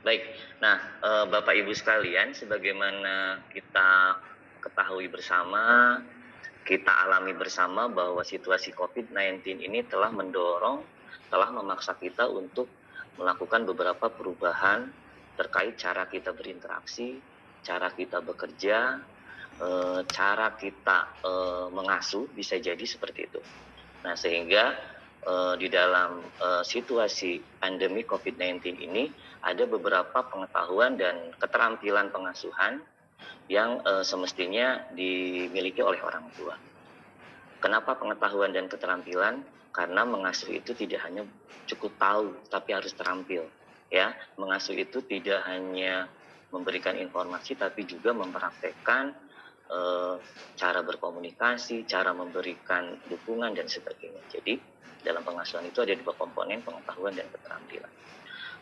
Baik. Nah, Bapak Ibu sekalian, sebagaimana kita ketahui bersama, kita alami bersama bahwa situasi COVID-19 ini telah memaksa kita untuk melakukan beberapa perubahan terkait cara kita berinteraksi, cara kita bekerja, cara kita mengasuh, bisa jadi seperti itu. Nah, sehingga di dalam situasi pandemi COVID-19 ini ada beberapa pengetahuan dan keterampilan pengasuhan yang semestinya dimiliki oleh orang tua. Kenapa pengetahuan dan keterampilan? Karena mengasuh itu tidak hanya cukup tahu, tapi harus terampil. Ya, mengasuh itu tidak hanya memberikan informasi, tapi juga mempraktekkan cara berkomunikasi, cara memberikan dukungan dan sebagainya. Jadi dalam pengasuhan itu ada dua komponen, pengetahuan dan keterampilan.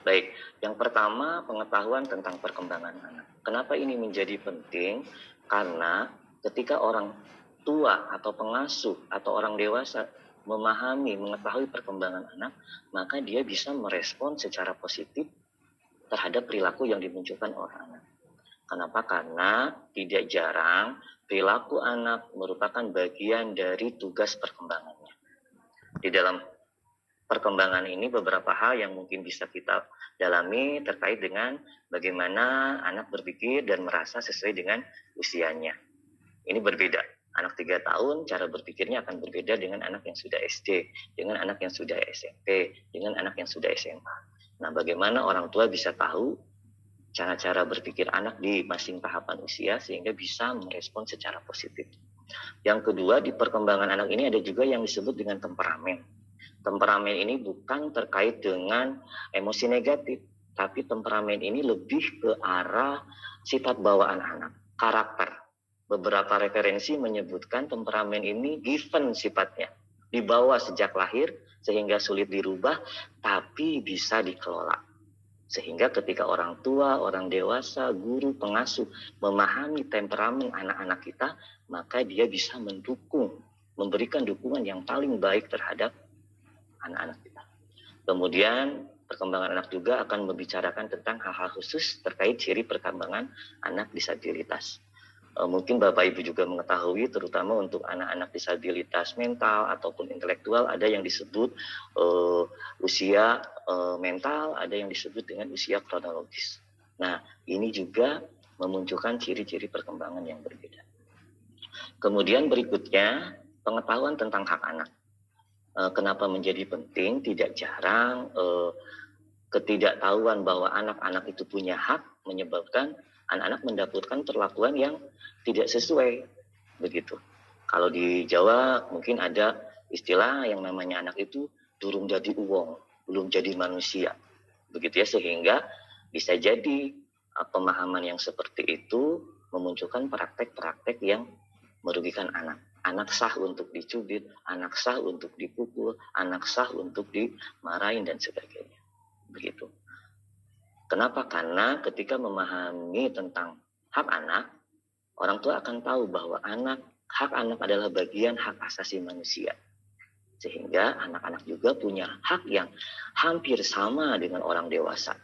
Baik, yang pertama pengetahuan tentang perkembangan anak. Kenapa ini menjadi penting? Karena ketika orang tua atau pengasuh atau orang dewasa memahami, mengetahui perkembangan anak, maka dia bisa merespon secara positif terhadap perilaku yang dimunculkan oleh anak. Kenapa? Karena tidak jarang perilaku anak merupakan bagian dari tugas perkembangannya. Di dalam perkembangan ini beberapa hal yang mungkin bisa kita dalami terkait dengan bagaimana anak berpikir dan merasa sesuai dengan usianya. Ini berbeda. Anak 3 tahun cara berpikirnya akan berbeda dengan anak yang sudah SD, dengan anak yang sudah SMP, dengan anak yang sudah SMA. Nah, bagaimana orang tua bisa tahu cara-cara berpikir anak di masing tahapan usia sehingga bisa merespon secara positif. Yang kedua, di perkembangan anak ini ada juga yang disebut dengan temperamen. Temperamen ini bukan terkait dengan emosi negatif, tapi temperamen ini lebih ke arah sifat bawaan anak, karakter. Beberapa referensi menyebutkan temperamen ini given sifatnya, dibawa sejak lahir sehingga sulit dirubah, tapi bisa dikelola. Sehingga ketika orang tua, orang dewasa, guru, pengasuh memahami temperamen anak-anak kita, maka dia bisa memberikan dukungan yang paling baik terhadap anak-anak kita. Kemudian perkembangan anak juga akan membicarakan tentang hal-hal khusus terkait ciri perkembangan anak disabilitas. Mungkin Bapak Ibu juga mengetahui, terutama untuk anak-anak disabilitas mental ataupun intelektual, ada yang disebut usia mental, ada yang disebut dengan usia kronologis. Nah, ini juga memunculkan ciri-ciri perkembangan yang berbeda. Kemudian berikutnya, pengetahuan tentang hak anak. Kenapa menjadi penting? Tidak jarang ketidaktahuan bahwa anak-anak itu punya hak menyebabkan anak-anak mendapatkan perlakuan yang tidak sesuai, begitu. Kalau di Jawa mungkin ada istilah yang namanya anak itu durung jadi uwong, belum jadi manusia, begitu ya, sehingga bisa jadi pemahaman yang seperti itu memunculkan praktek-praktek yang merugikan anak. Anak sah untuk dicubit, anak sah untuk dipukul, anak sah untuk dimarahin dan sebagainya, begitu. Kenapa? Karena ketika memahami tentang hak anak, orang tua akan tahu bahwa hak anak adalah bagian hak asasi manusia. Sehingga anak-anak juga punya hak yang hampir sama dengan orang dewasa.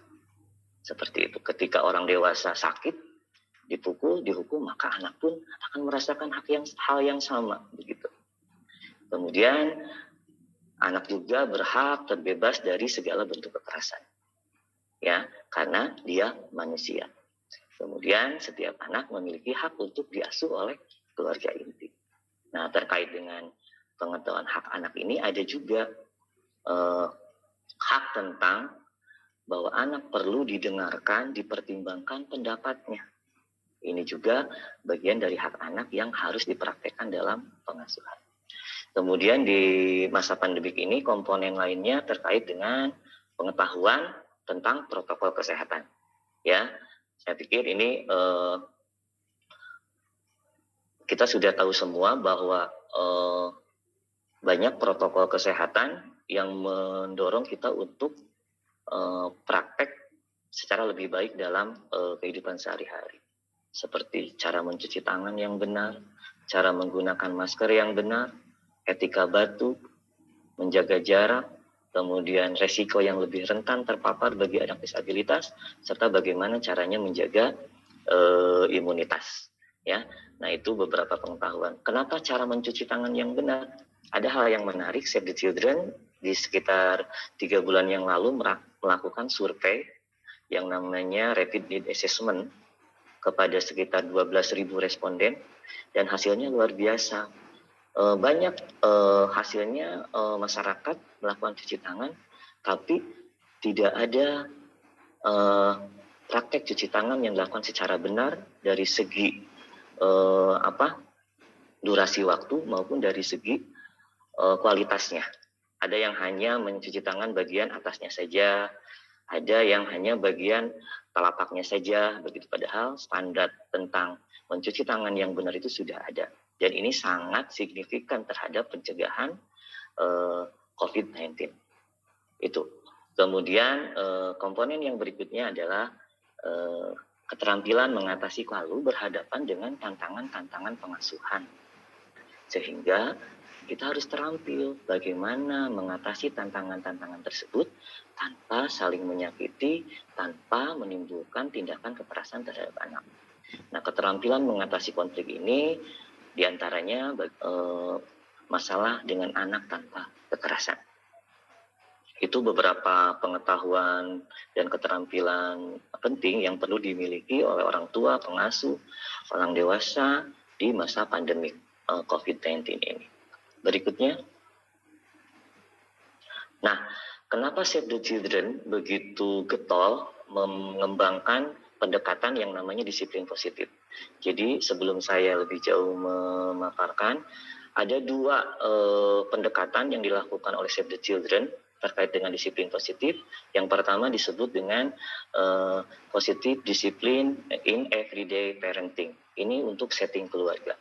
Seperti itu. Ketika orang dewasa sakit, dipukul, dihukum, maka anak pun akan merasakan hal yang sama, begitu. Kemudian anak juga berhak terbebas dari segala bentuk kekerasan. Ya, karena dia manusia. Kemudian setiap anak memiliki hak untuk diasuh oleh keluarga inti. Nah, terkait dengan pengetahuan hak anak ini ada juga hak tentang bahwa anak perlu didengarkan, dipertimbangkan pendapatnya. Ini juga bagian dari hak anak yang harus dipraktekkan dalam pengasuhan. Kemudian di masa pandemik ini komponen lainnya terkait dengan pengetahuan tentang protokol kesehatan. Ya, saya pikir ini kita sudah tahu semua bahwa banyak protokol kesehatan yang mendorong kita untuk praktek secara lebih baik dalam kehidupan sehari-hari. Seperti cara mencuci tangan yang benar, cara menggunakan masker yang benar, etika batuk, menjaga jarak, kemudian resiko yang lebih rentan terpapar bagi anak disabilitas, serta bagaimana caranya menjaga imunitas. Ya, nah itu beberapa pengetahuan. Kenapa cara mencuci tangan yang benar? Ada hal yang menarik. Save the Children di sekitar 3 bulan yang lalu melakukan survei yang namanya Rapid Need Assessment kepada sekitar 12.000 responden, dan hasilnya luar biasa. Banyak hasilnya masyarakat melakukan cuci tangan, tapi tidak ada praktek cuci tangan yang dilakukan secara benar dari segi durasi waktu maupun dari segi kualitasnya. Ada yang hanya mencuci tangan bagian atasnya saja, ada yang hanya bagian telapaknya saja, begitu. Padahal standar tentang mencuci tangan yang benar itu sudah ada. Dan ini sangat signifikan terhadap pencegahan COVID-19. Itu. Kemudian komponen yang berikutnya adalah keterampilan mengatasi lalu berhadapan dengan tantangan-tantangan pengasuhan. Sehingga kita harus terampil bagaimana mengatasi tantangan-tantangan tersebut tanpa saling menyakiti, tanpa menimbulkan tindakan kekerasan terhadap anak. Nah, keterampilan mengatasi konflik ini diantaranya masalah dengan anak tanpa kekerasan. Itu beberapa pengetahuan dan keterampilan penting yang perlu dimiliki oleh orang tua, pengasuh, orang dewasa di masa pandemi COVID-19 ini. Berikutnya. Nah, kenapa Save the Children begitu getol mengembangkan pendekatan yang namanya disiplin positif? Jadi sebelum saya lebih jauh memaparkan, ada 2 pendekatan yang dilakukan oleh Save the Children terkait dengan disiplin positif. Yang pertama disebut dengan positive discipline in everyday parenting. Ini untuk setting keluarga.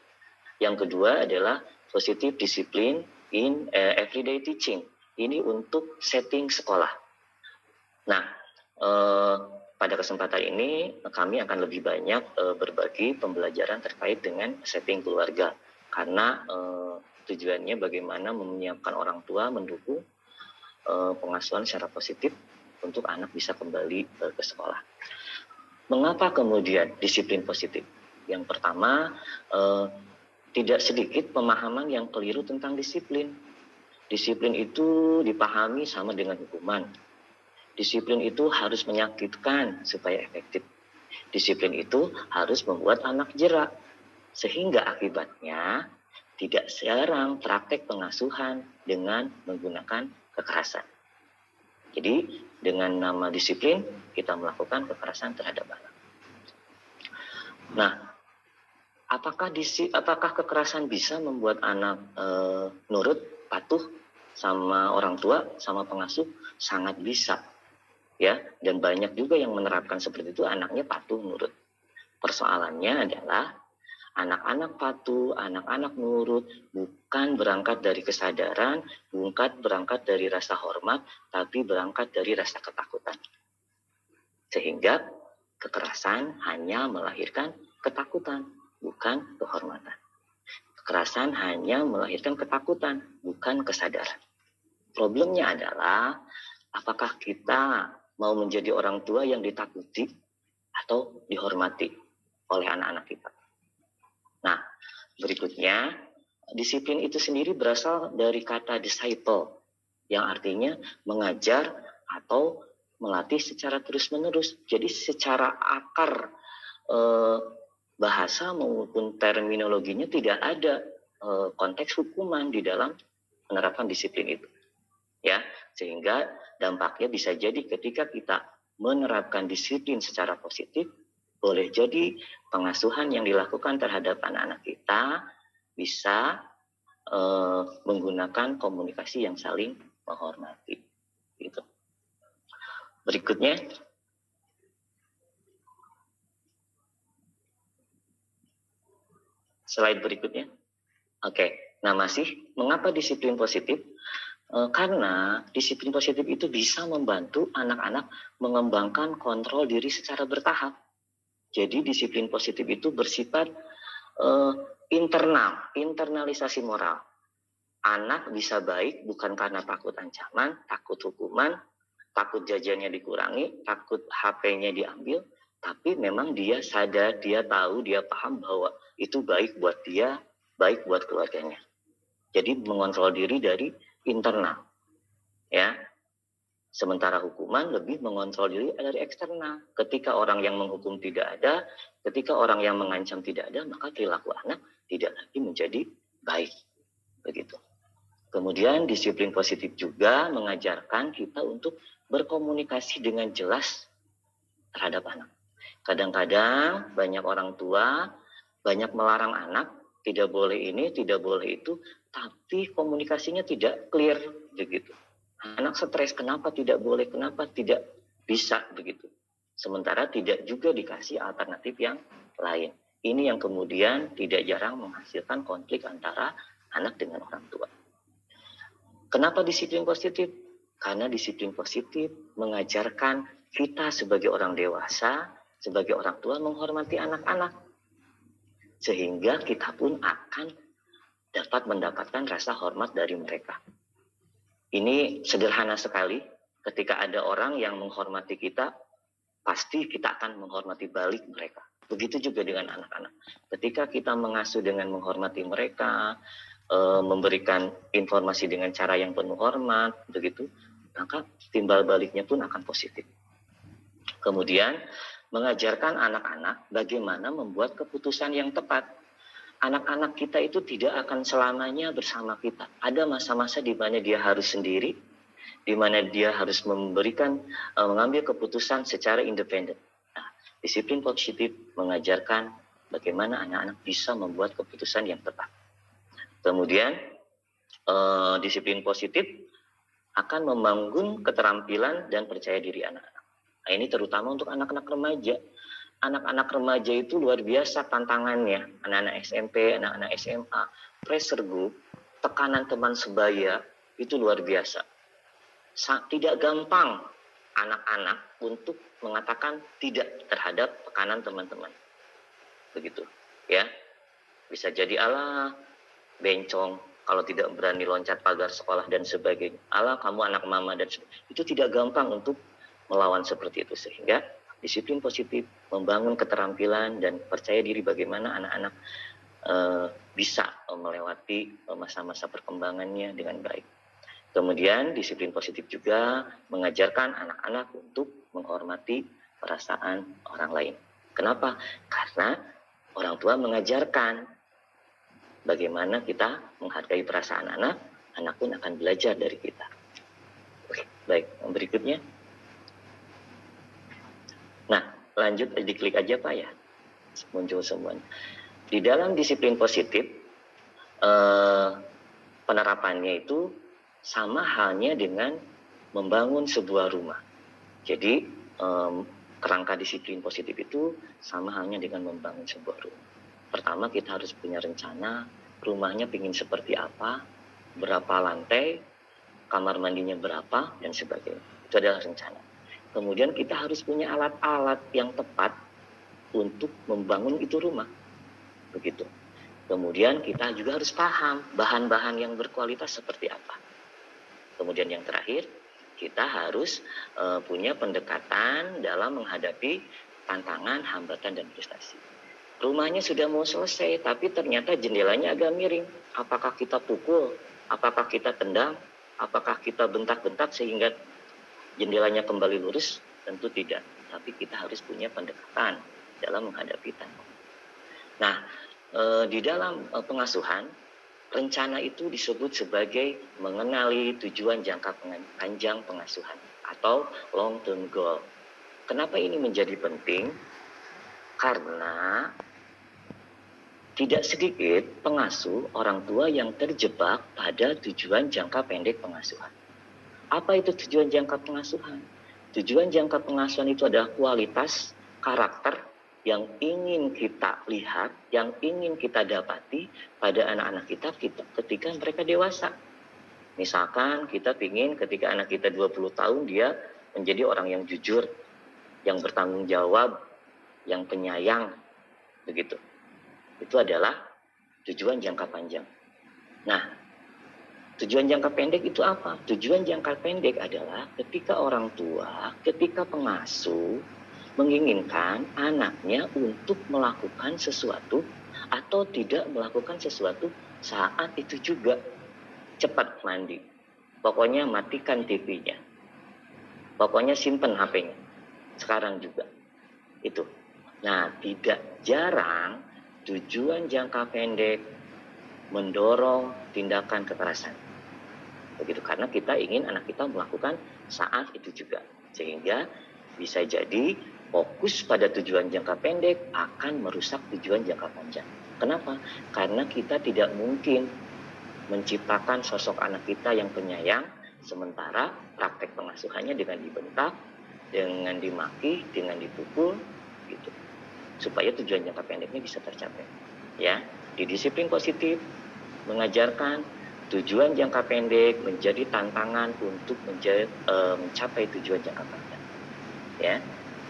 Yang kedua adalah positive discipline in everyday teaching. Ini untuk setting sekolah. Nah, pada kesempatan ini kami akan lebih banyak berbagi pembelajaran terkait dengan setting keluarga. Karena tujuannya bagaimana menyiapkan orang tua mendukung pengasuhan secara positif untuk anak bisa kembali ke sekolah. Mengapa kemudian disiplin positif? Yang pertama, tidak sedikit pemahaman yang keliru tentang disiplin. Disiplin itu dipahami sama dengan hukuman. Disiplin itu harus menyakitkan supaya efektif. Disiplin itu harus membuat anak jerak. Sehingga akibatnya tidak jarang praktek pengasuhan dengan menggunakan kekerasan. Jadi dengan nama disiplin kita melakukan kekerasan terhadap anak. Nah, apakah kekerasan bisa membuat anak nurut, patuh sama orang tua, sama pengasuh? Sangat bisa, ya. Dan banyak juga yang menerapkan seperti itu, anaknya patuh, nurut. Persoalannya adalah anak-anak patuh, anak-anak nurut bukan berangkat dari kesadaran, bukan berangkat dari rasa hormat, tapi berangkat dari rasa ketakutan. Sehingga kekerasan hanya melahirkan ketakutan, bukan kehormatan. Kekerasan hanya melahirkan ketakutan, bukan kesadaran. Problemnya adalah, apakah kita mau menjadi orang tua yang ditakuti atau dihormati oleh anak-anak kita? Nah, berikutnya, disiplin itu sendiri berasal dari kata disciple, yang artinya mengajar atau melatih secara terus-menerus. Jadi secara akar bahasa maupun terminologinya tidak ada konteks hukuman di dalam menerapkan disiplin itu, ya. Sehingga dampaknya bisa jadi ketika kita menerapkan disiplin secara positif, boleh jadi pengasuhan yang dilakukan terhadap anak-anak kita bisa menggunakan komunikasi yang saling menghormati. Gitu. Berikutnya. Slide berikutnya. Oke, nah mengapa disiplin positif? Karena disiplin positif itu bisa membantu anak-anak mengembangkan kontrol diri secara bertahap. Jadi disiplin positif itu bersifat internalisasi moral. Anak bisa baik bukan karena takut ancaman, takut hukuman, takut jajannya dikurangi, takut HP-nya diambil, tapi memang dia sadar, dia tahu, dia paham bahwa itu baik buat dia, baik buat keluarganya. Jadi mengontrol diri dari internal, ya. Sementara hukuman lebih mengontrol diri dari eksternal. Ketika orang yang menghukum tidak ada, ketika orang yang mengancam tidak ada, maka perilaku anak tidak lagi menjadi baik. Begitu. Kemudian disiplin positif juga mengajarkan kita untuk berkomunikasi dengan jelas terhadap anak. Kadang-kadang banyak orang tua banyak melarang anak, tidak boleh ini, tidak boleh itu, tapi komunikasinya tidak clear begitu. Anak stres, kenapa tidak boleh, kenapa tidak bisa begitu. Sementara tidak juga dikasih alternatif yang lain. Ini yang kemudian tidak jarang menghasilkan konflik antara anak dengan orang tua. Kenapa disiplin positif? Karena disiplin positif mengajarkan kita sebagai orang dewasa, sebagai orang tua menghormati anak-anak. Sehingga kita pun akan dapat mendapatkan rasa hormat dari mereka. Ini sederhana sekali. Ketika ada orang yang menghormati kita, pasti kita akan menghormati balik mereka. Begitu juga dengan anak-anak. Ketika kita mengasuh dengan menghormati mereka, memberikan informasi dengan cara yang penuh hormat, begitu, maka timbal baliknya pun akan positif. Kemudian mengajarkan anak-anak bagaimana membuat keputusan yang tepat. Anak-anak kita itu tidak akan selamanya bersama kita. Ada masa-masa di mana dia harus sendiri, di mana dia harus mengambil keputusan secara independen. Nah, disiplin positif mengajarkan bagaimana anak-anak bisa membuat keputusan yang tepat. Kemudian disiplin positif akan membangun keterampilan dan percaya diri anak-anak. Nah, ini terutama untuk anak-anak remaja. Anak-anak remaja itu luar biasa tantangannya. Anak-anak SMP, anak-anak SMA, pressure group, tekanan teman sebaya, itu luar biasa. Tidak gampang anak-anak untuk mengatakan tidak terhadap tekanan teman-teman. Begitu, ya. Bisa jadi ala bencong, kalau tidak berani loncat pagar sekolah dan sebagainya. Ala kamu anak mama dan sebagainya. Itu tidak gampang untuk melawan seperti itu. Sehingga disiplin positif membangun keterampilan dan percaya diri bagaimana anak-anak bisa melewati masa-masa perkembangannya dengan baik. Kemudian disiplin positif juga mengajarkan anak-anak untuk menghormati perasaan orang lain. Kenapa? Karena orang tua mengajarkan bagaimana kita menghargai perasaan anak, anak pun akan belajar dari kita. Oke, baik, berikutnya. Nah, lanjut diklik aja Pak ya, muncul semuanya. Di dalam disiplin positif, penerapannya itu sama halnya dengan membangun sebuah rumah. Jadi, kerangka disiplin positif itu sama halnya dengan membangun sebuah rumah. Pertama, kita harus punya rencana, rumahnya ingin seperti apa, berapa lantai, kamar mandinya berapa, dan sebagainya. Itu adalah rencana. Kemudian kita harus punya alat-alat yang tepat untuk membangun itu rumah. Begitu. Kemudian kita juga harus paham bahan-bahan yang berkualitas seperti apa. Kemudian yang terakhir, kita harus punya pendekatan dalam menghadapi tantangan, hambatan, dan frustasi. Rumahnya sudah mau selesai, tapi ternyata jendelanya agak miring. Apakah kita pukul? Apakah kita tendang? Apakah kita bentak-bentak sehingga jendelanya kembali lurus? Tentu tidak. Tapi kita harus punya pendekatan dalam menghadapi tantangan. Nah, di dalam pengasuhan, rencana itu disebut sebagai mengenali tujuan jangka panjang pengasuhan atau long term goal. Kenapa ini menjadi penting? Karena tidak sedikit pengasuh orang tua yang terjebak pada tujuan jangka pendek pengasuhan. Apa itu tujuan jangka pengasuhan? Tujuan jangka pengasuhan itu adalah kualitas karakter yang ingin kita lihat, yang ingin kita dapati pada anak-anak kita ketika mereka dewasa. Misalkan kita ingin ketika anak kita 20 tahun dia menjadi orang yang jujur, yang bertanggung jawab, yang penyayang, begitu. Itu adalah tujuan jangka panjang. Nah, Tujuan jangka pendek itu apa? Tujuan jangka pendek adalah ketika orang tua, ketika pengasuh menginginkan anaknya untuk melakukan sesuatu atau tidak melakukan sesuatu saat itu juga. Cepat mandi. Pokoknya matikan TV-nya. Pokoknya simpen HP-nya. Sekarang juga. Itu. Nah, tidak jarang tujuan jangka pendek mendorong tindakan kekerasan. Begitu, karena kita ingin anak kita melakukan saat itu juga. Sehingga bisa jadi fokus pada tujuan jangka pendek akan merusak tujuan jangka panjang. Kenapa? Karena kita tidak mungkin menciptakan sosok anak kita yang penyayang, sementara praktek pengasuhannya dengan dibentak, dengan dimaki, dengan dipukul, gitu. Supaya tujuan jangka pendeknya bisa tercapai. Ya, di disiplin positif mengajarkan tujuan jangka pendek menjadi tantangan untuk mencapai tujuan jangka panjang. Ya,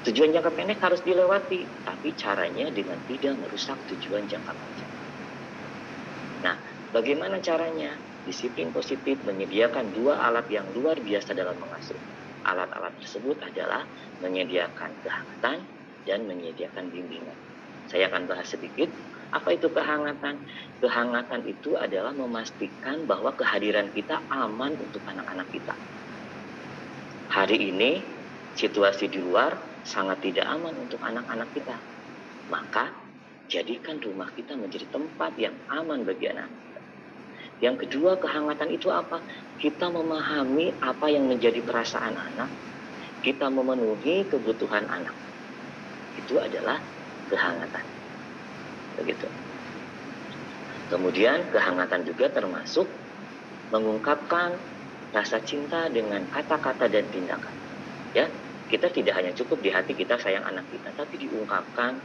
tujuan jangka pendek harus dilewati, tapi caranya dengan tidak merusak tujuan jangka panjang. Nah, bagaimana caranya? Disiplin positif menyediakan dua alat yang luar biasa dalam mengasuh. Alat-alat tersebut adalah menyediakan kehangatan dan menyediakan bimbingan. Saya akan bahas sedikit. Apa itu kehangatan? Kehangatan itu adalah memastikan bahwa kehadiran kita aman untuk anak-anak kita. Hari ini, situasi di luar sangat tidak aman untuk anak-anak kita. Maka, jadikan rumah kita menjadi tempat yang aman bagi anak kita. Yang kedua, kehangatan itu apa? Kita memahami apa yang menjadi perasaan anak. Kita memenuhi kebutuhan anak. Itu adalah kehangatan. Begitu. Kemudian kehangatan juga termasuk mengungkapkan rasa cinta dengan kata-kata dan tindakan. Ya, kita tidak hanya cukup di hati kita sayang anak kita, tapi diungkapkan,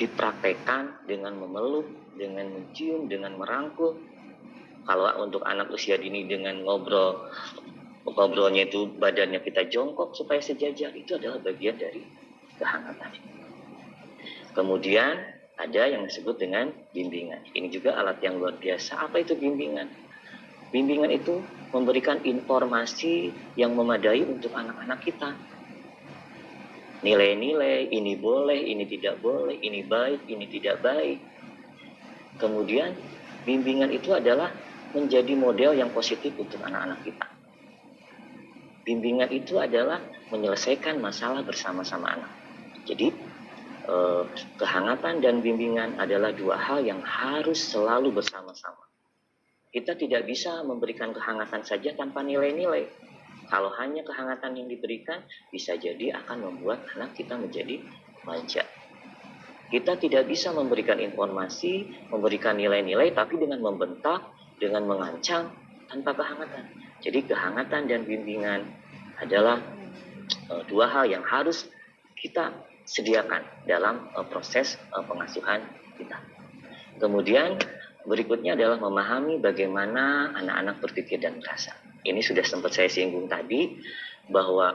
dipraktekkan dengan memeluk, dengan mencium, dengan merangkul. Kalau untuk anak usia dini dengan ngobrolnya itu badannya kita jongkok supaya sejajar, itu adalah bagian dari kehangatan. Kemudian ada yang disebut dengan bimbingan. Ini juga alat yang luar biasa. Apa itu bimbingan? Bimbingan itu memberikan informasi yang memadai untuk anak-anak kita. Nilai-nilai, ini boleh, ini tidak boleh, ini baik, ini tidak baik. Kemudian bimbingan itu adalah menjadi model yang positif untuk anak-anak kita. Bimbingan itu adalah menyelesaikan masalah bersama-sama anak. Jadi kehangatan dan bimbingan adalah dua hal yang harus selalu bersama-sama. Kita tidak bisa memberikan kehangatan saja tanpa nilai-nilai. Kalau hanya kehangatan yang diberikan, bisa jadi akan membuat anak kita menjadi manja. Kita tidak bisa memberikan informasi, memberikan nilai-nilai, tapi dengan membentak, dengan mengancam, tanpa kehangatan. Jadi kehangatan dan bimbingan adalah dua hal yang harus kita sediakan dalam proses pengasuhan kita. Kemudian berikutnya adalah memahami bagaimana anak-anak berpikir dan merasa. Ini sudah sempat saya singgung tadi, bahwa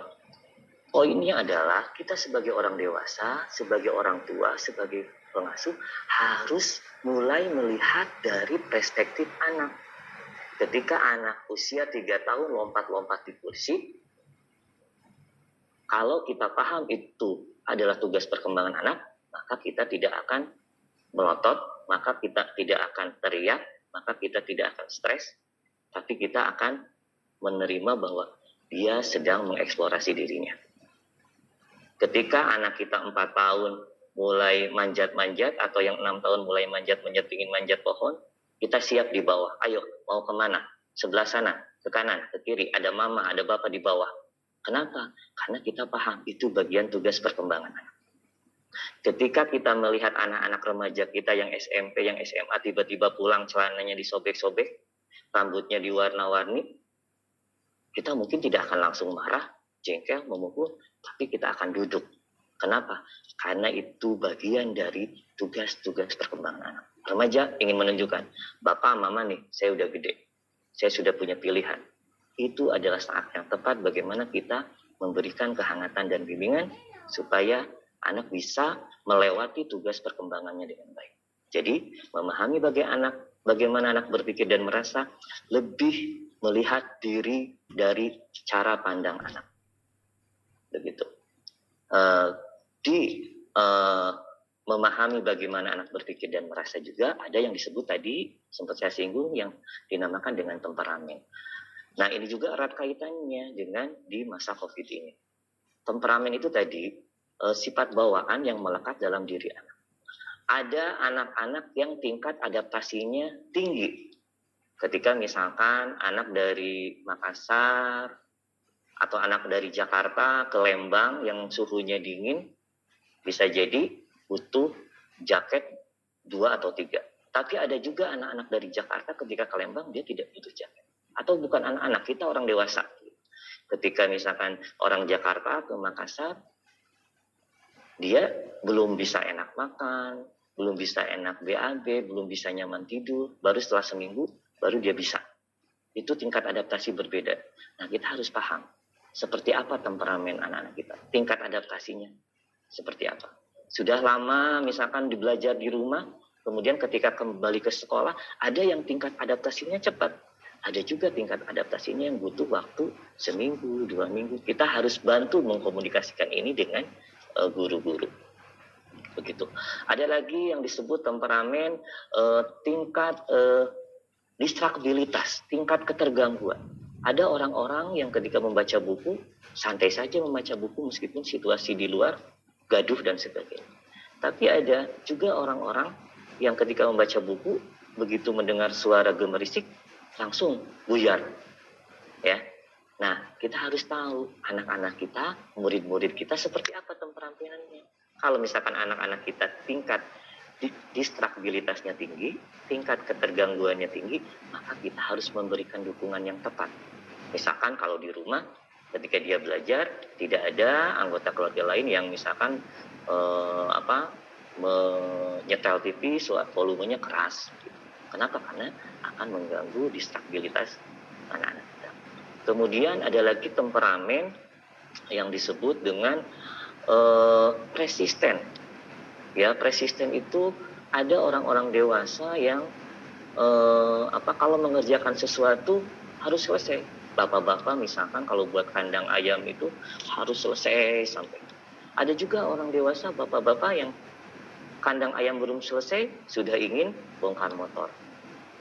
poinnya adalah kita sebagai orang dewasa, sebagai orang tua, sebagai pengasuh harus mulai melihat dari perspektif anak. Ketika anak usia 3 tahun lompat-lompat di kursi, kalau kita paham itu adalah tugas perkembangan anak, maka kita tidak akan melotot, maka kita tidak akan teriak, maka kita tidak akan stres, tapi kita akan menerima bahwa dia sedang mengeksplorasi dirinya. Ketika anak kita 4 tahun mulai manjat-manjat, atau yang 6 tahun mulai manjat-manjat, ingin manjat pohon, kita siap di bawah. Ayo, mau kemana? Sebelah sana, ke kanan, ke kiri, ada mama, ada bapak di bawah. Kenapa? Karena kita paham itu bagian tugas perkembangan anak. Ketika kita melihat anak-anak remaja kita yang SMP, yang SMA tiba-tiba pulang celananya disobek-sobek, rambutnya diwarna-warni, kita mungkin tidak akan langsung marah, jengkel, memukul, tapi kita akan duduk. Kenapa? Karena itu bagian dari tugas-tugas perkembangan anak. Remaja ingin menunjukkan, Bapak, Mama nih, saya udah gede, saya sudah punya pilihan. Itu adalah saat yang tepat bagaimana kita memberikan kehangatan dan bimbingan supaya anak bisa melewati tugas perkembangannya dengan baik. Jadi memahami bagaimana anak berpikir dan merasa lebih melihat diri dari cara pandang anak. Begitu. Memahami bagaimana anak berpikir dan merasa juga ada yang disebut tadi, sempat saya singgung, yang dinamakan dengan temperamen. Nah, ini juga erat kaitannya dengan di masa COVID ini. Temperamen itu tadi sifat bawaan yang melekat dalam diri anak. Ada anak-anak yang tingkat adaptasinya tinggi. Ketika misalkan anak dari Makassar atau anak dari Jakarta ke Lembang yang suhunya dingin, bisa jadi butuh jaket 2 atau 3. Tapi ada juga anak-anak dari Jakarta ketika ke Lembang dia tidak butuh jaket. Atau bukan anak-anak, kita orang dewasa. Ketika misalkan orang Jakarta ke Makassar, dia belum bisa enak makan, belum bisa enak BAB, belum bisa nyaman tidur, baru setelah seminggu baru dia bisa. Itu tingkat adaptasi berbeda. Nah, kita harus paham seperti apa temperamen anak-anak kita, tingkat adaptasinya seperti apa. Sudah lama misalkan belajar di rumah, kemudian ketika kembali ke sekolah, ada yang tingkat adaptasinya cepat, ada juga tingkat adaptasinya yang butuh waktu seminggu, 2 minggu. Kita harus bantu mengkomunikasikan ini dengan guru-guru. Begitu. Ada lagi yang disebut temperamen tingkat distraksibilitas, tingkat ketergangguan. Ada orang-orang yang ketika membaca buku, santai saja membaca buku meskipun situasi di luar gaduh dan sebagainya. Tapi ada juga orang-orang yang ketika membaca buku, begitu mendengar suara gemerisik, langsung buyar. Ya. Nah, kita harus tahu anak-anak kita, murid-murid kita seperti apa temperamennya. Kalau misalkan anak-anak kita tingkat distraksibilitasnya tinggi, tingkat ketergangguannya tinggi, maka kita harus memberikan dukungan yang tepat. Misalkan kalau di rumah, ketika dia belajar, tidak ada anggota keluarga lain yang misalkan menyetel TV, volumenya keras. Kenapa? Karena akan mengganggu distraksibilitas anak-anak kita. Kemudian ada lagi temperamen yang disebut dengan persisten. Ya, persisten itu ada orang-orang dewasa yang kalau mengerjakan sesuatu harus selesai. Bapak-bapak misalkan kalau buat kandang ayam itu harus selesai sampai. Ada juga orang dewasa, bapak-bapak yang kandang ayam belum selesai sudah ingin bongkar motor.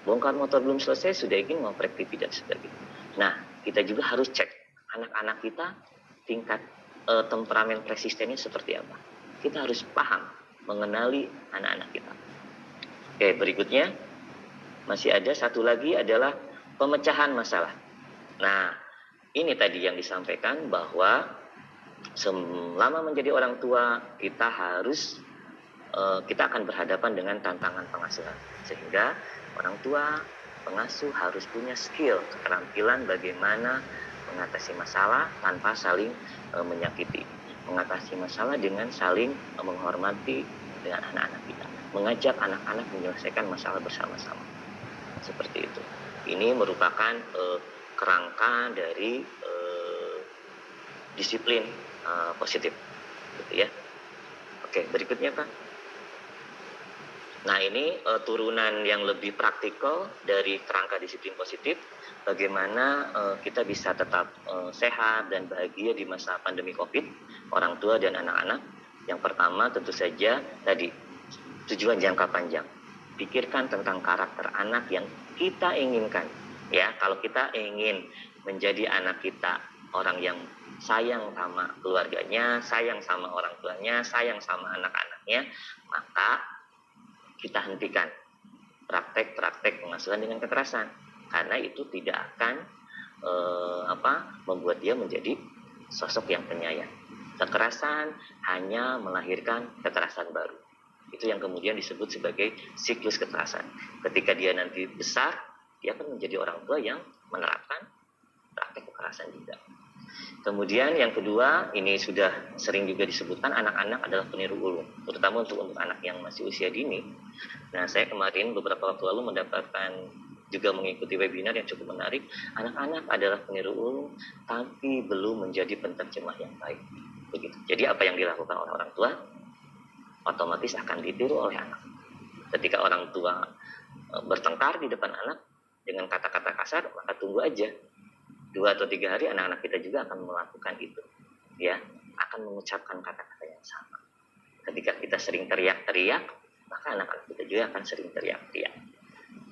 Bongkar motor belum selesai sudah ingin ngoprek TV dan sebagainya. Nah, kita juga harus cek anak-anak kita tingkat temperamen persistennya seperti apa. Kita harus paham mengenali anak-anak kita. Oke, berikutnya masih ada satu lagi adalah pemecahan masalah. Nah, ini tadi yang disampaikan bahwa selama menjadi orang tua kita akan berhadapan dengan tantangan pengasuhan. Sehingga orang tua, pengasuh harus punya skill, keterampilan bagaimana mengatasi masalah tanpa saling menyakiti. Mengatasi masalah dengan saling menghormati dengan anak-anak kita. Mengajak anak-anak menyelesaikan masalah bersama-sama. Seperti itu. Ini merupakan kerangka dari disiplin positif. Gitu ya. Oke, berikutnya Pak. Nah, ini turunan yang lebih praktikal dari kerangka disiplin positif. Bagaimana kita bisa tetap sehat dan bahagia di masa pandemi COVID, orang tua dan anak-anak. Yang pertama tentu saja tadi, tujuan jangka panjang. Pikirkan tentang karakter anak yang kita inginkan. Ya, kalau kita ingin menjadi anak kita orang yang sayang sama keluarganya, sayang sama orang tuanya, sayang sama anak-anaknya, maka kita hentikan praktek-praktek pengasuhan dengan kekerasan. Karena itu tidak akan membuat dia menjadi sosok yang penyayang. Kekerasan hanya melahirkan kekerasan baru. Itu yang kemudian disebut sebagai siklus kekerasan. Ketika dia nanti besar, dia akan menjadi orang tua yang menerapkan praktek kekerasan juga. Kemudian yang kedua, ini sudah sering juga disebutkan, anak-anak adalah peniru ulung, terutama untuk anak yang masih usia dini. Nah, saya kemarin beberapa waktu lalu mendapatkan juga mengikuti webinar yang cukup menarik. Anak-anak adalah peniru ulung, tapi belum menjadi penerjemah yang baik. Begitu. Jadi apa yang dilakukan oleh orang tua, otomatis akan ditiru oleh anak. Ketika orang tua bertengkar di depan anak, dengan kata-kata kasar, maka tunggu aja 2 atau 3 hari anak-anak kita juga akan melakukan itu, ya, akan mengucapkan kata-kata yang sama. Ketika kita sering teriak-teriak, maka anak-anak kita juga akan sering teriak-teriak.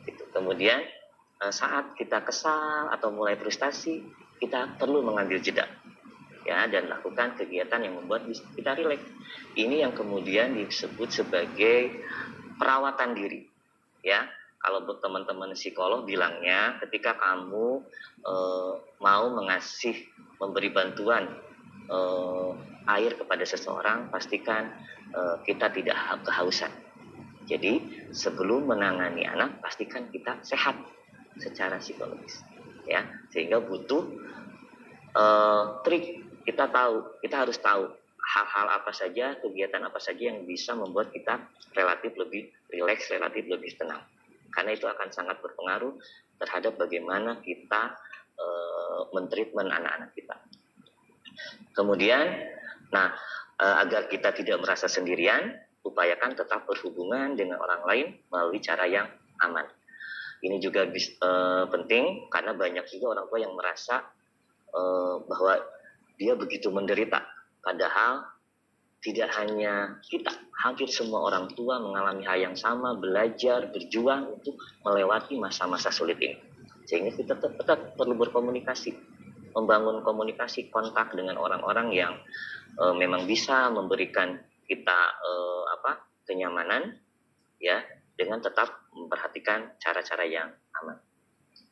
Gitu. Kemudian saat kita kesal atau mulai frustasi, kita perlu mengambil jeda, ya, dan lakukan kegiatan yang membuat kita rileks. Ini yang kemudian disebut sebagai perawatan diri, ya. Kalau teman-teman psikolog bilangnya, ketika kamu mau memberi bantuan air kepada seseorang, pastikan kita tidak kehausan. Jadi sebelum menangani anak, pastikan kita sehat secara psikologis, ya. Sehingga butuh trik. Kita harus tahu hal-hal apa saja, kegiatan apa saja yang bisa membuat kita relatif lebih rileks, relatif lebih tenang. Karena itu akan sangat berpengaruh terhadap bagaimana kita mentreatment anak-anak kita. Kemudian, agar kita tidak merasa sendirian, upayakan tetap berhubungan dengan orang lain melalui cara yang aman. Ini juga penting karena banyak juga orang tua yang merasa bahwa dia begitu menderita, padahal tidak hanya kita, hampir semua orang tua mengalami hal yang sama, belajar, berjuang untuk melewati masa-masa sulit ini. Sehingga kita tetap perlu berkomunikasi, membangun komunikasi, kontak dengan orang-orang yang memang bisa memberikan kita kenyamanan, ya, dengan tetap memperhatikan cara-cara yang aman.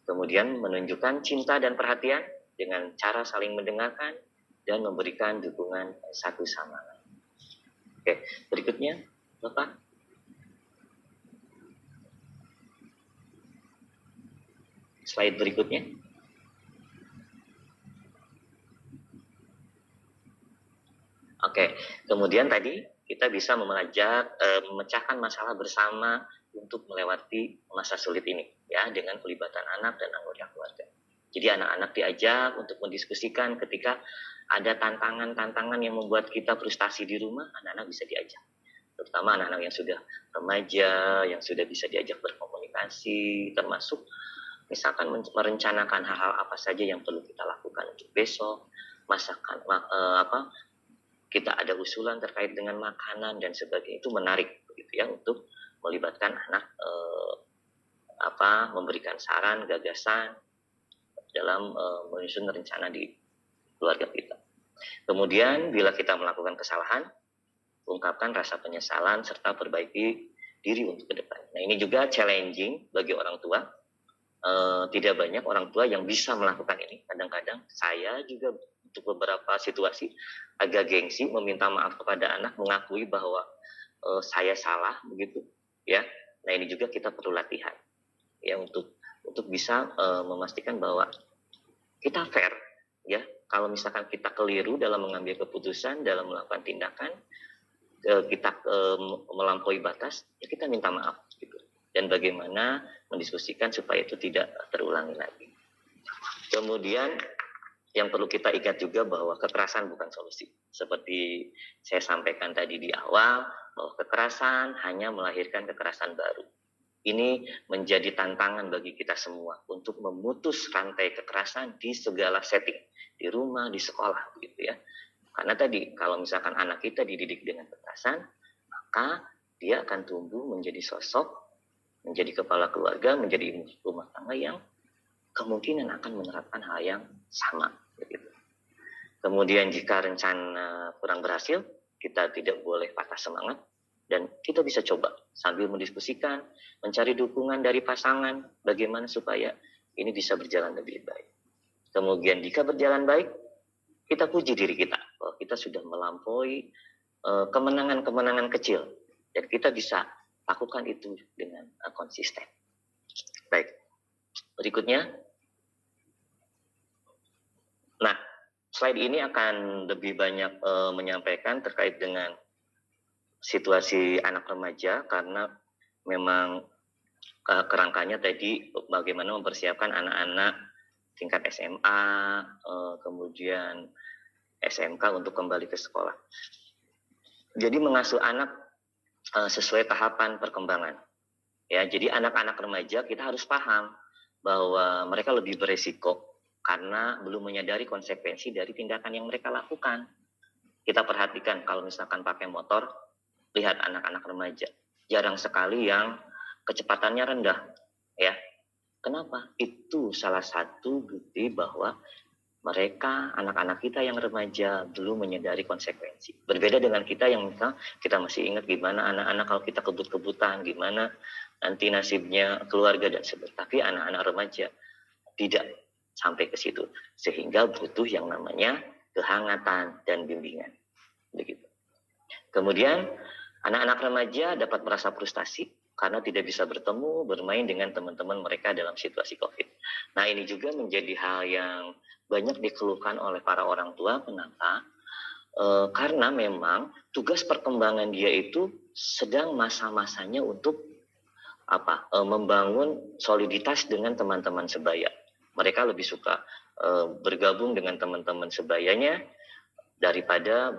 Kemudian menunjukkan cinta dan perhatian dengan cara saling mendengarkan dan memberikan dukungan satu sama lain. Oke, berikutnya, Bapak. Slide berikutnya. Oke, kemudian tadi kita bisa memecahkan masalah bersama untuk melewati masa sulit ini, ya, dengan pelibatan anak dan anggota keluarga. Jadi anak-anak diajak untuk mendiskusikan ketika ada tantangan-tantangan yang membuat kita frustasi di rumah, anak-anak bisa diajak. Terutama anak-anak yang sudah remaja, yang sudah bisa diajak berkomunikasi, termasuk misalkan merencanakan hal-hal apa saja yang perlu kita lakukan untuk besok, kita ada usulan terkait dengan makanan dan sebagainya. Itu menarik, begitu ya, untuk melibatkan anak, memberikan saran, gagasan dalam menyusun rencana di keluarga kita. Kemudian bila kita melakukan kesalahan, ungkapkan rasa penyesalan serta perbaiki diri untuk ke depan. Nah, ini juga challenging bagi orang tua. Tidak banyak orang tua yang bisa melakukan ini. Kadang-kadang saya juga untuk beberapa situasi agak gengsi meminta maaf kepada anak, mengakui bahwa saya salah, begitu, ya. Nah, ini juga kita perlu latihan, ya, untuk bisa memastikan bahwa kita fair, ya. Kalau misalkan kita keliru dalam mengambil keputusan, dalam melakukan tindakan, kita melampaui batas, ya kita minta maaf, gitu. Dan bagaimana mendiskusikan supaya itu tidak terulangi lagi. Kemudian yang perlu kita ingat juga bahwa kekerasan bukan solusi. Seperti saya sampaikan tadi di awal, bahwa kekerasan hanya melahirkan kekerasan baru. Ini menjadi tantangan bagi kita semua untuk memutus rantai kekerasan di segala setting, di rumah, di sekolah, gitu ya. Karena tadi kalau misalkan anak kita dididik dengan kekerasan, maka dia akan tumbuh menjadi sosok, menjadi kepala keluarga, menjadi ibu rumah tangga yang kemungkinan akan menerapkan hal yang sama, begitu. Kemudian jika rencana kurang berhasil, kita tidak boleh patah semangat. Dan kita bisa coba sambil mendiskusikan, mencari dukungan dari pasangan, bagaimana supaya ini bisa berjalan lebih baik. Kemudian jika berjalan baik, kita puji diri kita, bahwa kita sudah melampaui kemenangan-kemenangan kecil. Dan kita bisa lakukan itu dengan konsisten. Baik, berikutnya. Nah, slide ini akan lebih banyak menyampaikan terkait dengan situasi anak remaja, karena memang kerangkanya tadi bagaimana mempersiapkan anak-anak tingkat SMA, kemudian SMK untuk kembali ke sekolah. Jadi mengasuh anak sesuai tahapan perkembangan. Ya, jadi anak-anak remaja kita harus paham bahwa mereka lebih beresiko karena belum menyadari konsekuensi dari tindakan yang mereka lakukan. Kita perhatikan kalau misalkan pakai motor, lihat anak-anak remaja, jarang sekali yang kecepatannya rendah, ya. Kenapa? Itu salah satu bukti bahwa mereka, anak-anak kita yang remaja, belum menyadari konsekuensi. Berbeda dengan kita yang misal, kita masih ingat gimana anak-anak kalau kita kebut-kebutan, gimana nanti nasibnya keluarga dan sebagainya. Tapi anak-anak remaja tidak sampai ke situ. Sehingga butuh yang namanya kehangatan dan bimbingan. Begitu. Kemudian, anak-anak remaja dapat merasa frustasi karena tidak bisa bertemu, bermain dengan teman-teman mereka dalam situasi COVID. Nah, ini juga menjadi hal yang banyak dikeluhkan oleh para orang tua. Kenapa? Karena memang tugas perkembangan dia itu sedang masa-masanya untuk membangun soliditas dengan teman-teman sebaya. Mereka lebih suka bergabung dengan teman-teman sebayanya daripada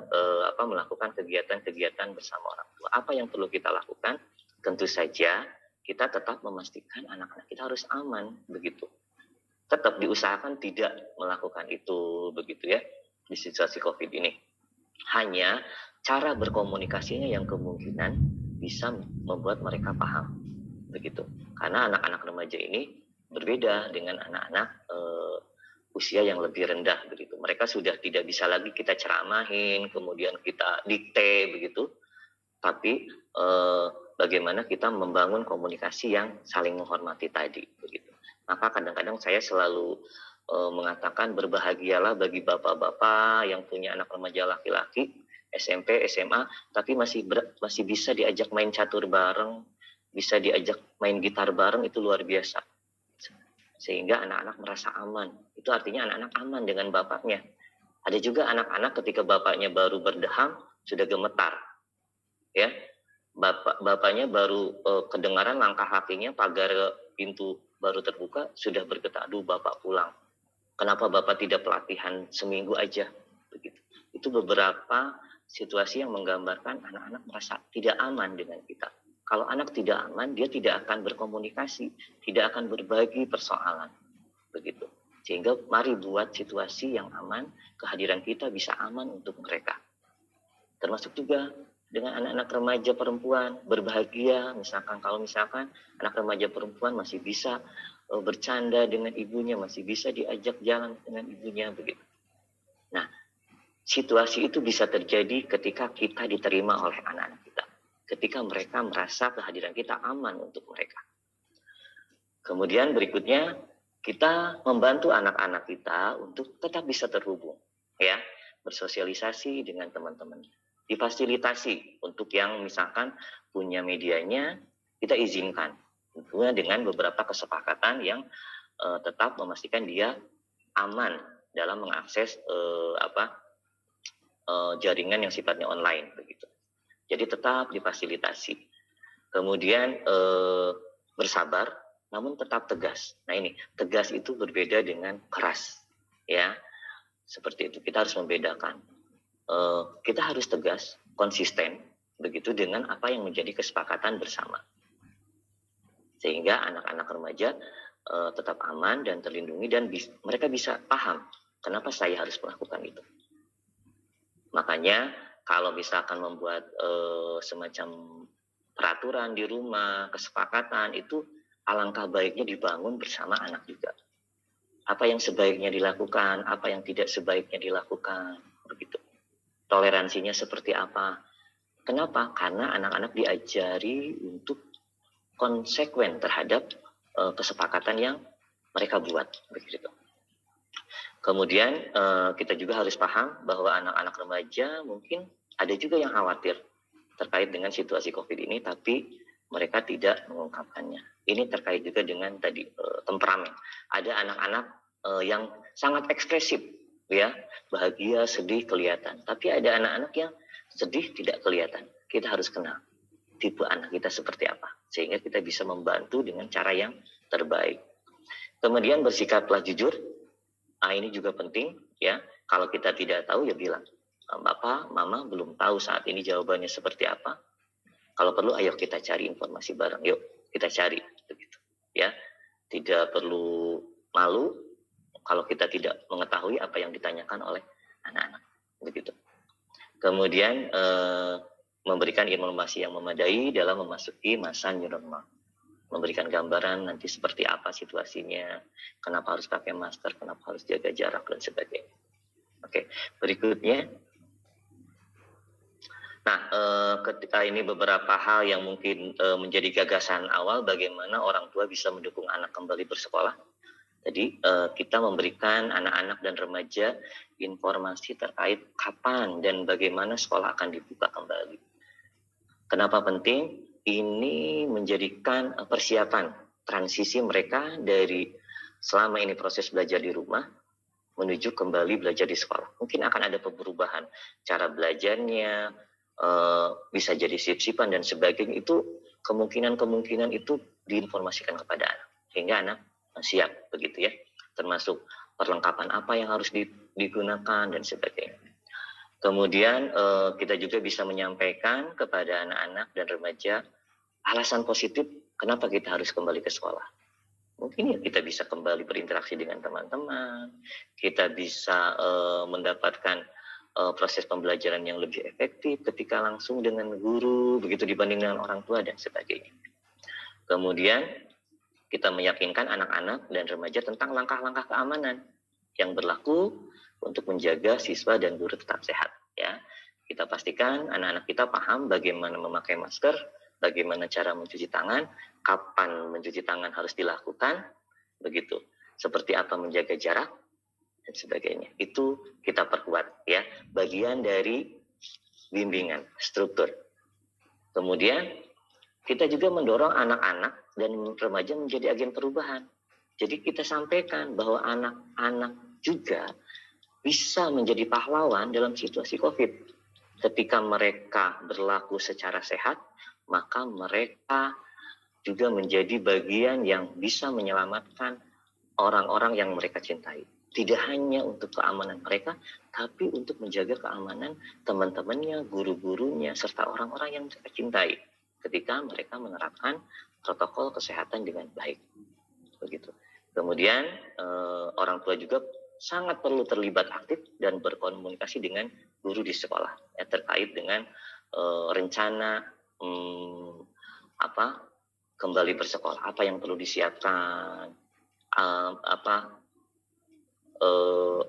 melakukan kegiatan-kegiatan bersama orang tua. Apa yang perlu kita lakukan? Tentu saja kita tetap memastikan anak-anak kita harus aman, begitu. Tetap diusahakan tidak melakukan itu, begitu ya, di situasi COVID ini. Hanya cara berkomunikasinya yang kemungkinan bisa membuat mereka paham, begitu. Karena anak-anak remaja ini berbeda dengan anak-anak usia yang lebih rendah, begitu. Mereka sudah tidak bisa lagi kita ceramahin, kemudian kita dikte, begitu. Tapi bagaimana kita membangun komunikasi yang saling menghormati tadi, begitu. Maka kadang-kadang saya selalu mengatakan berbahagialah bagi bapak-bapak yang punya anak remaja laki-laki, SMP, SMA, tapi masih bisa diajak main catur bareng, bisa diajak main gitar bareng, itu luar biasa. Sehingga anak-anak merasa aman. Itu artinya anak-anak aman dengan bapaknya. Ada juga anak-anak ketika bapaknya baru berdeham, sudah gemetar. Ya, bapaknya baru kedengaran langkah kakinya, pagar pintu baru terbuka, sudah bergetar, aduh bapak pulang. Kenapa bapak tidak pelatihan seminggu aja? Begitu. Itu beberapa situasi yang menggambarkan anak-anak merasa tidak aman dengan kita. Kalau anak tidak aman, dia tidak akan berkomunikasi, tidak akan berbagi persoalan. Begitu. Sehingga mari buat situasi yang aman, kehadiran kita bisa aman untuk mereka. Termasuk juga dengan anak-anak remaja perempuan, berbahagia, kalau misalkan anak remaja perempuan masih bisa bercanda dengan ibunya, masih bisa diajak jalan dengan ibunya, begitu. Nah, situasi itu bisa terjadi ketika kita diterima oleh anak-anak kita. Ketika mereka merasa kehadiran kita aman untuk mereka. Kemudian berikutnya, kita membantu anak-anak kita untuk tetap bisa terhubung, ya, bersosialisasi dengan teman-temannya. Difasilitasi untuk yang misalkan punya medianya, kita izinkan. Tentunya dengan beberapa kesepakatan yang tetap memastikan dia aman dalam mengakses jaringan yang sifatnya online, begitu. Jadi tetap difasilitasi. Kemudian bersabar, namun tetap tegas. Nah ini, tegas itu berbeda dengan keras, ya. Seperti itu, kita harus membedakan. Kita harus tegas, konsisten, begitu dengan apa yang menjadi kesepakatan bersama. Sehingga anak-anak remaja tetap aman dan terlindungi dan mereka bisa paham kenapa saya harus melakukan itu. Makanya kalau misalkan membuat semacam peraturan di rumah, kesepakatan itu alangkah baiknya dibangun bersama anak juga. Apa yang sebaiknya dilakukan, apa yang tidak sebaiknya dilakukan, begitu. Toleransinya seperti apa. Kenapa? Karena anak-anak diajari untuk konsekuen terhadap kesepakatan yang mereka buat, begitu. Kemudian kita juga harus paham bahwa anak-anak remaja mungkin ada juga yang khawatir terkait dengan situasi COVID ini, tapi mereka tidak mengungkapkannya. Ini terkait juga dengan tadi temperamen. Ada anak-anak yang sangat ekspresif, ya, bahagia, sedih kelihatan. Tapi ada anak-anak yang sedih tidak kelihatan. Kita harus kenal tipe anak kita seperti apa, sehingga kita bisa membantu dengan cara yang terbaik. Kemudian bersikaplah jujur. Ini juga penting, ya. Kalau kita tidak tahu ya bilang, Bapak, Mama belum tahu saat ini jawabannya seperti apa. Kalau perlu, ayo kita cari informasi bareng. Yuk kita cari, begitu, ya. tidak perlu malu kalau kita tidak mengetahui apa yang ditanyakan oleh anak-anak, begitu. Kemudian memberikan informasi yang memadai dalam memasuki masa new normal, memberikan gambaran nanti seperti apa situasinya, kenapa harus pakai masker, kenapa harus jaga jarak dan sebagainya. Oke, berikutnya. Nah, ketika ini beberapa hal yang mungkin menjadi gagasan awal bagaimana orang tua bisa mendukung anak kembali bersekolah. Jadi kita memberikan anak-anak dan remaja informasi terkait kapan dan bagaimana sekolah akan dibuka kembali. Kenapa penting? Ini menjadikan persiapan transisi mereka dari selama ini proses belajar di rumah menuju kembali belajar di sekolah. Mungkin akan ada perubahan cara belajarnya, bisa jadi sip-sipan dan sebagainya. Itu kemungkinan itu diinformasikan kepada anak sehingga anak siap, begitu ya, termasuk perlengkapan apa yang harus digunakan dan sebagainya. Kemudian kita juga bisa menyampaikan kepada anak-anak dan remaja alasan positif kenapa kita harus kembali ke sekolah. Mungkin ya kita bisa kembali berinteraksi dengan teman-teman, kita bisa mendapatkan proses pembelajaran yang lebih efektif ketika langsung dengan guru, begitu dibanding dengan orang tua dan sebagainya. Kemudian kita meyakinkan anak-anak dan remaja tentang langkah-langkah keamanan yang berlaku untuk menjaga siswa dan guru tetap sehat. Ya, kita pastikan anak-anak kita paham bagaimana memakai masker, bagaimana cara mencuci tangan, kapan mencuci tangan harus dilakukan, begitu. Seperti apa menjaga jarak dan sebagainya. Itu kita perkuat, ya, bagian dari bimbingan struktur. Kemudian kita juga mendorong anak-anak dan remaja menjadi agen perubahan. Jadi kita sampaikan bahwa anak-anak juga bisa menjadi pahlawan dalam situasi COVID. Ketika mereka berlaku secara sehat, maka mereka juga menjadi bagian yang bisa menyelamatkan orang-orang yang mereka cintai. Tidak hanya untuk keamanan mereka, tapi untuk menjaga keamanan teman-temannya, guru-gurunya, serta orang-orang yang mereka cintai ketika mereka menerapkan protokol kesehatan dengan baik. Begitu. Kemudian orang tua juga sangat perlu terlibat aktif dan berkomunikasi dengan guru di sekolah ya, terkait dengan rencana kembali bersekolah, apa yang perlu disiapkan,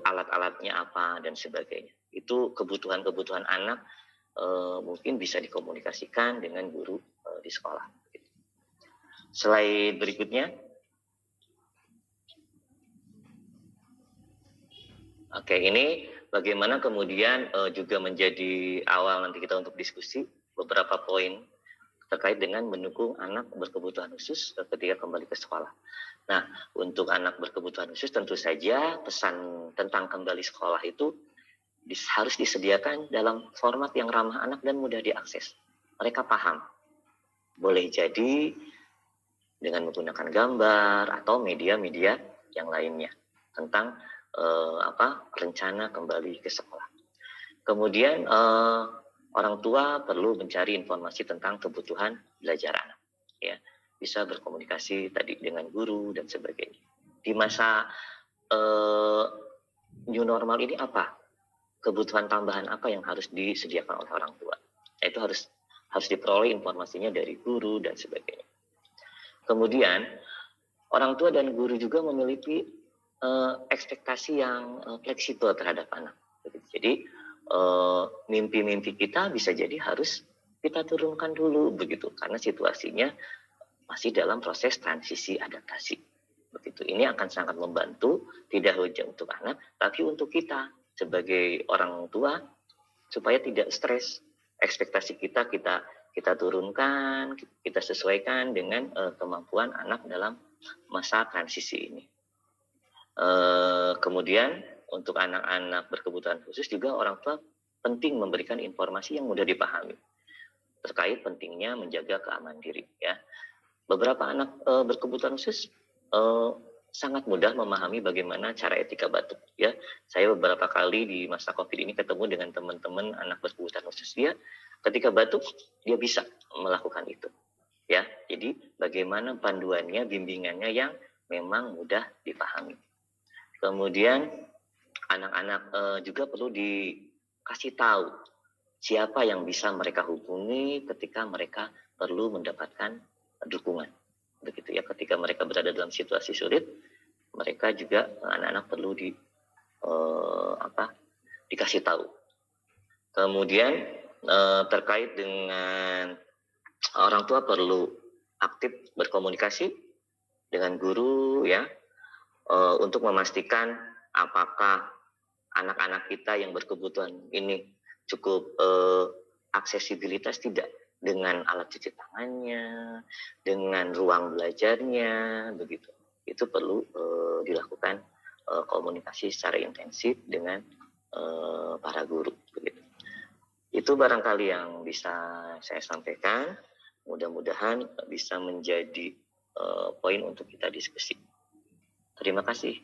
alat-alatnya apa dan sebagainya. Itu kebutuhan-kebutuhan anak mungkin bisa dikomunikasikan dengan guru di sekolah. Slide berikutnya. Oke, ini bagaimana kemudian juga menjadi awal nanti kita untuk diskusi beberapa poin terkait dengan mendukung anak berkebutuhan khusus ketika kembali ke sekolah. Nah, untuk anak berkebutuhan khusus tentu saja pesan tentang kembali sekolah itu harus disediakan dalam format yang ramah anak dan mudah diakses. Mereka paham. Boleh jadi dengan menggunakan gambar atau media-media yang lainnya tentang rencana kembali ke sekolah. Kemudian orang tua perlu mencari informasi tentang kebutuhan belajar anak, ya, bisa berkomunikasi tadi dengan guru dan sebagainya. Di masa new normal ini apa kebutuhan tambahan apa yang harus disediakan oleh orang tua? Itu harus diperoleh informasinya dari guru dan sebagainya. Kemudian orang tua dan guru juga memiliki ekspektasi yang fleksibel terhadap anak. Jadi mimpi-mimpi kita bisa jadi harus kita turunkan dulu begitu, karena situasinya masih dalam proses transisi adaptasi. Begitu. Ini akan sangat membantu tidak hanya untuk anak, tapi untuk kita sebagai orang tua supaya tidak stres. Ekspektasi kita turunkan, kita sesuaikan dengan kemampuan anak dalam masa transisi ini. Kemudian untuk anak-anak berkebutuhan khusus juga orang tua penting memberikan informasi yang mudah dipahami terkait pentingnya menjaga keamanan diri. Ya, beberapa anak berkebutuhan khusus sangat mudah memahami bagaimana cara etika batuk. Ya, saya beberapa kali di masa COVID ini ketemu dengan teman-teman anak berkebutuhan khusus, dia ketika batuk dia bisa melakukan itu. Ya, jadi bagaimana panduannya, bimbingannya yang memang mudah dipahami. Kemudian anak-anak juga perlu dikasih tahu siapa yang bisa mereka hubungi ketika mereka perlu mendapatkan dukungan. Begitu ya, ketika mereka berada dalam situasi sulit, mereka juga anak-anak perlu dikasih tahu. Kemudian terkait dengan orang tua perlu aktif berkomunikasi dengan guru ya, untuk memastikan apakah anak-anak kita yang berkebutuhan ini cukup aksesibilitas tidak dengan alat cuci tangannya, dengan ruang belajarnya, begitu. Itu perlu dilakukan komunikasi secara intensif dengan para guru, begitu. Itu barangkali yang bisa saya sampaikan. Mudah-mudahan bisa menjadi poin untuk kita diskusi. Terima kasih.